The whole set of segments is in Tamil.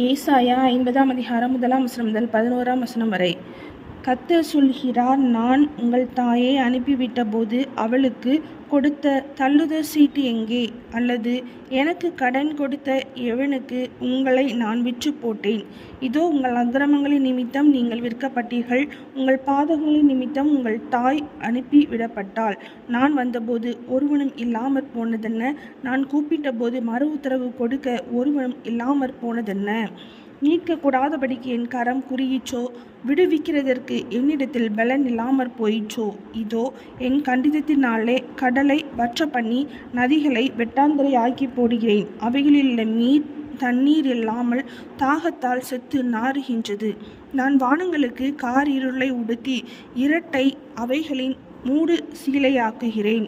ஏசாயா 50ஆம் அதிகாரம் 1ஆம் வசனம் முதல் 11ஆம் வசனம் வரை. கர்த்தர் சொல்கிறார், நான் உங்கள் தாயை அனுப்பிவிட்ட போது அவளுக்கு கொடுத்த தள்ளுதற் சீட்டு எங்கே? அல்லது எனக்கு கடன் கொடுத்த எவனுக்கு உங்களை நான் விற்று போட்டேன்? இதோ உங்கள் அக்கிரமங்களின் நிமித்தம் நீங்கள் விற்கப்பட்டீர்கள், உங்கள் பாதகங்களின் நிமித்தம் உங்கள் தாய் அனுப்பி விடப்பட்டாள். நான் வந்தபோது ஒருவனும் இல்லாமற் போனதென்ன? நான் கூப்பிட்ட போது மறு உத்தரவு கொடுக்க ஒருவனும் இல்லாமற் போனதென்ன? மீட்கக்கூடாதபடிக்கு என் கரம் குறுகிற்றோ? விடுவிக்கிறதற்கு என்னிடத்தில் பலன் இல்லாமற் போயிற்றோ? இதோ என் கண்டிதத்தினாலே கடலை வற்ற பண்ணி நதிகளை வெட்டாந்தரை ஆக்கி போடுகிறேன். அவைகளிலுள்ள மீன் தண்ணீர் இல்லாமல் தாகத்தால் செத்து நாறுகின்றது. நான் வானங்களுக்கு கார் இருளை உடுத்தி இரட்டை அவைகளின் மூடு சீலையாக்குகிறேன்.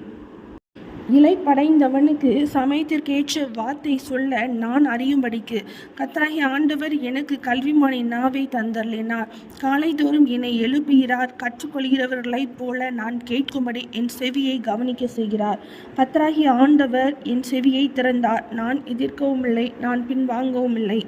இலைப்படைந்தவனுக்கு சமயத்திற்கேற்ற வார்த்தை சொல்ல நான் அறியும்படிக்கு கர்த்தராகிய ஆண்டவர் எனக்கு கல்விமானின் நாவை தந்தருளினார். காலைதோறும் என்னை எழுப்புகிறார். கற்றுக்கொள்கிறவர்களைப் போல நான் கேட்கும்படி என் செவியை கவனிக்க செய்கிறார். கர்த்தராகிய ஆண்டவர் என் செவியை திறந்தார். நான் எதிர்க்கவும் இல்லை, நான் பின்வாங்கவும் இல்லை.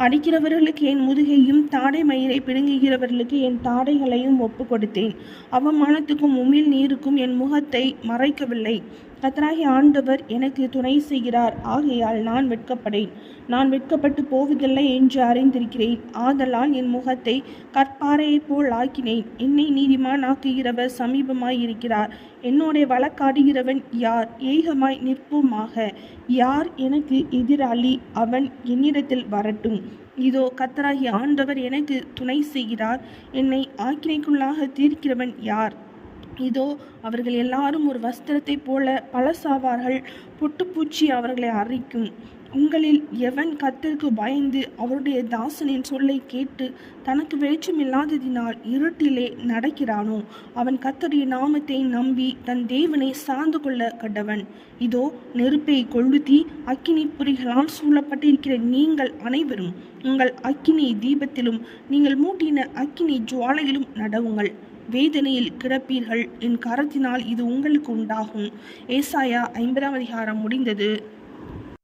அடிக்கிறவர்களுக்கு என் முதுகையும் தாடை மயிரை பிடுங்குகிறவர்களுக்கு என் தாடைகளையும் ஒப்பு கொடுத்தேன். அவமானத்துக்கும் உமிழ் நீருக்கும் என் முகத்தை மறைக்கவில்லை. கர்த்தராகிய ஆண்டவர் எனக்கு துணை செய்கிறார். ஆகையால் நான் வெட்கப்படேன். நான் வெட்கப்பட்டு போவதில்லை என்று அறிந்திருக்கிறேன். ஆதலால் என் முகத்தை கற்பாறையைப் போல் ஆக்கினேன். என்னை நீதிமானாக்குகிறவர் சமீபமாயிருக்கிறார். என்னோட வழக்காடுகிறவன் யார்? ஏகமாய் நிற்போமாக. யார் எனக்கு எதிராளி? அவன் என்னிடத்தில் வரட்டும். இதோ கர்த்தராகிய ஆண்டவர் எனக்கு துணை செய்கிறார். என்னை ஆக்கினைக்குள்ளாக தீர்க்கிறவன் யார்? இதோ அவர்கள் எல்லாரும் ஒரு வஸ்திரத்தைப் போல பழசாவார்கள். பொட்டுப்பூச்சி அவர்களை அரிக்கும். உங்களில் எவன் கர்த்தருக்கு பயந்து அவருடைய தாசனின் சொல்லை கேட்டு தனக்கு வெளிச்சமில்லாததினால் இருட்டிலே நடக்கிறானோ, அவன் கர்த்தருடைய நாமத்தை நம்பி தன் தேவனை சார்ந்து கொள்ள கடவன். இதோ நெருப்பை கொளுத்தி அக்கினி பொறிகளால் சூழப்பட்டிருக்கிற நீங்கள் அனைவரும் உங்கள் அக்கினி தீபத்திலும் நீங்கள் மூட்டின அக்கினி ஜுவாலையிலும் நடவுங்கள். வேதனையில் கிடப்பீர்கள். என் கரத்தினால் இது உங்களுக்கு உண்டாகும். ஏசாயா 50ஆம் அதிகாரம் முடிந்தது.